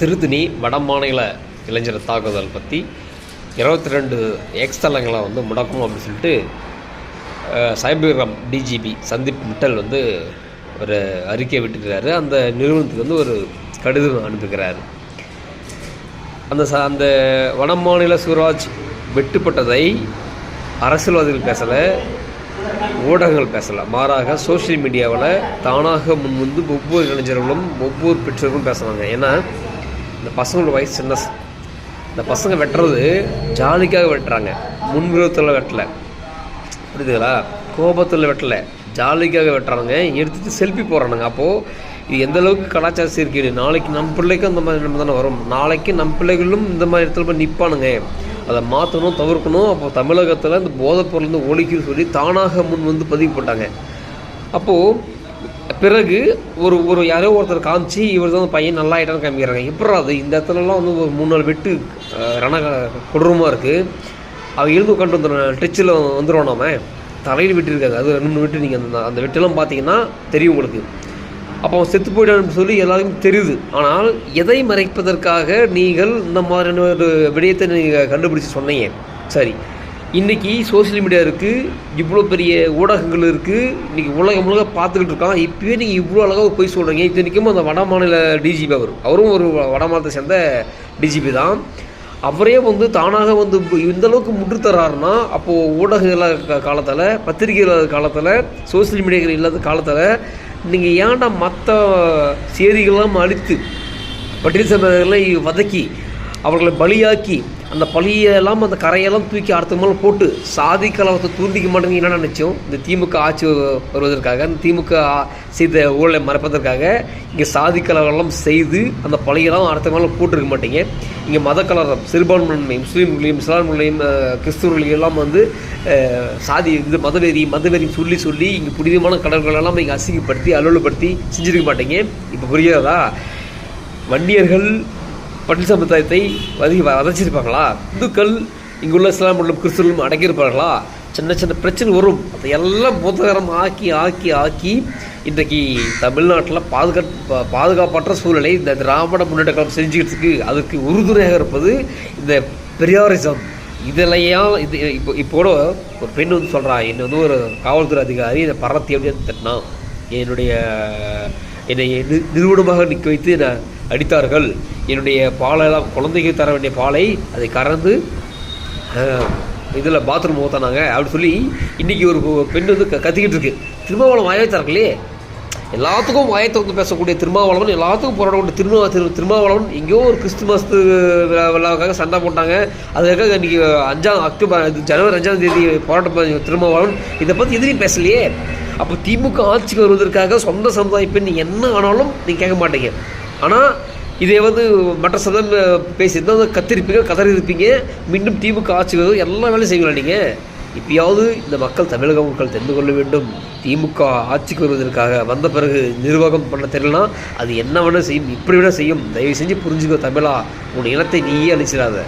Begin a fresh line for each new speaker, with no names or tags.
திருத்தணி வடமாநில இளைஞர் தாக்குதல் பற்றி 22 எக்ஸ் தளங்களை முடக்கணும் அப்படின்னு சொல்லிட்டு சைபர் டிஜிபி சந்தீப் மிட்டல் ஒரு அறிக்கை விட்டுக்கிறாரு. அந்த நிறுவனத்துக்கு ஒரு கடிதம் அனுப்புகிறாரு. அந்த வடமாநில சுவராஜ் வெட்டுப்பட்டதை அரசியல்வாதிகள் பேசலை, ஊடகங்கள் பேசலை, மாறாக சோஷியல் மீடியாவில் தானாக முன்வந்து ஒவ்வொரு இளைஞர்களும் ஒவ்வொரு பெற்றோர்களும் பேசுகிறாங்க. ஏன்னா இந்த பசங்களோட வயசு சின்ன, இந்த பசங்க வெட்டுறது ஜாலிக்காக வெட்டுறாங்க, முன்விரோதத்தில் வெட்டலை, புரியுதுங்களா? கோபத்தில் வெட்டலை, ஜாலிக்காக வெட்டுறாங்க, எடுத்துகிட்டு செல்ஃபி போடுறானுங்க. அப்போது இது எந்தளவுக்கு கலாச்சார சீர்கேடு. நாளைக்கு நம்ம பிள்ளைக்கும் அந்த மாதிரி நம்ம தானே வரும், நாளைக்கு நம்ம பிள்ளைகளும் இந்த மாதிரி இடத்துல போய் நிற்பானுங்க. அதை மாற்றணும், தவிர்க்கணும். அப்போ தமிழகத்தில் இந்த போதைப்பொருள் ஒழிக்குன்னு சொல்லி தானாக முன் பதிவு போட்டாங்க. அப்போது பிறகு ஒரு யாரோ ஒருத்தர் காமிச்சு இவர் தான் பையன் நல்லா ஆகிட்டான்னு காமிக்கிறாங்க. எப்படா அது இந்த இடத்துலலாம் ஒரு 3-4 வெட்டு கொடூரமாக இருக்குது. அவன் எழுந்து உட்காந்து வந்துடும், டச்சில் வந்துடுவோம். நாம தலையில் வெட்டிருக்காங்க, அது 2-3 வெட்டு. நீங்கள் அந்த வெட்டெல்லாம் பார்த்தீங்கன்னா தெரியும் உங்களுக்கு. அப்போ அவன் செத்து போயிட்டான்னு சொல்லி எல்லாருக்கும் தெரியுது. ஆனால் எதை மறைப்பதற்காக நீங்கள் இந்த மாதிரியான ஒரு விடயத்தை நீங்கள் கண்டுபிடிச்சி சொன்னீங்க. சரி, இன்றைக்கி சோசியல் மீடியா இருக்குது, இவ்வளோ பெரிய ஊடகங்கள் இருக்குது, இன்றைக்கி உலகம் முழுக்க பார்த்துக்கிட்டு இருக்கான். இப்போயே நீங்கள் இவ்வளோ அழகாக போய் சொல்கிறீங்க. இத்தனைக்கும் அந்த வட மாநில டிஜிபி அவரும் ஒரு வட மாநிலத்தை சேர்ந்த டிஜிபி தான். அவரே தானாக இந்தளவுக்கு முற்றுத்தராருன்னா, அப்போது ஊடகம் இல்லாத காலத்தில், பத்திரிகை இல்லாத காலத்தில், சோசியல் மீடியாக்கள் இல்லாத காலத்தில் நீங்கள் ஏன்டா மற்ற செய்திகளெல்லாம் அழித்து பட்டியல் சமயங்களை வதக்கி அவர்களை பலியாக்கி அந்த பழியெல்லாம் அந்த கரையெல்லாம் தூக்கி அடுத்த மேலே போட்டு சாதி கலவரத்தை தூண்டிக்க மாட்டேங்க என்ன நினச்சோம்? இந்த திமுக ஆட்சி வருவதற்காக, இந்த திமுக செய்த ஊழலை மறைப்பதற்காக இங்கே சாதி கலவரெல்லாம் செய்து அந்த பழியெல்லாம் அடுத்த மேலே போட்டுருக்க மாட்டீங்க. இங்கே மத கலவரம், சிறுபான்மையினையும் முஸ்லீம்களையும் இஸ்லாம்களையும் கிறிஸ்துவர்களையும் எல்லாம் சாதி இந்த மதவெறி சொல்லி இங்கே புனிதமான கடல்களெல்லாம் இங்கே அசிங்கப்படுத்தி அலுவலப்படுத்தி செஞ்சுருக்க மாட்டீங்க. இப்போ புரியாதா? வன்னியர்கள் பட்டியல் சமுதாயத்தை வதைச்சிருப்பாங்களா? இந்துக்கள் இங்குள்ள இஸ்லாம் மற்றும் கிறிஸ்துவர்களும் அடக்கியிருப்பார்களா? சின்ன சின்ன பிரச்சனை வரும். அதை எல்லாம் மோதகரம் ஆக்கி இன்றைக்கு தமிழ்நாட்டில் பாதுகாப்பற்ற சூழலை இந்த திராவிட முன்னேற்ற கழகம் செஞ்சுக்கிறதுக்கு அதுக்கு உறுதுணையாக இருப்பது இந்த பெரியாரிசம். இதெல்லாம் இப்போட ஒரு பெண் சொல்கிறான், என்னை ஒரு காவல்துறை அதிகாரி இந்த பரத்தி எப்படி தட்டினா, என்னை நிறுவனமாக நிற்க வைத்து என்னை அடித்தார்கள், என்னுடைய பாலெல்லாம் குழந்தைக்கு தர வேண்டிய பாலை அதை கறந்து இதில் பாத்ரூம் ஊற்றினாங்க அப்படின்னு சொல்லி இன்றைக்கி ஒரு பெண் கத்திக்கிட்டு இருக்கு. திருமாவளவன் வாயை திறக்கலையே, எல்லாத்துக்கும் வாயை திறந்து பேசக்கூடிய திருமாவளவன், எல்லாத்துக்கும் போராடக்கூடிய திருமாவளவன் எங்கேயோ ஒரு கிறிஸ்துமஸ் விழாவுக்காக சண்டை போட்டாங்க. அதுக்காக இன்றைக்கி ஜனவரி 5ஆம் தேதி போராட்டம் திருமாவளவன் இதை பற்றி எதிரையும் பேசலையே. அப்போ திமுக ஆட்சிக்கு வருவதற்காக சொந்த சமுதாய பெண் நீங்கள் என்ன ஆனாலும் நீங்கள் கேட்க மாட்டீங்க. ஆனால் இதே மற்ற சமுதாயம் பேசியிருந்தால் கதறி இருப்பீங்க. மீண்டும் திமுக ஆட்சி வருவது எல்லா வேலையும் செய்வீங்களா நீங்கள்? இப்பயாவது இந்த தமிழக மக்கள் தெரிந்து கொள்ள வேண்டும். திமுக ஆட்சிக்கு வருவதற்காக வந்த பிறகு நிர்வாகம் பண்ண தெரியலனா அது என்ன வேணால் செய்யும், இப்படி வேணால் செய்யும். தயவு செஞ்சு புரிஞ்சுக்கோ தமிழா, உன் இனத்தை நீயே அழிச்சிடாத.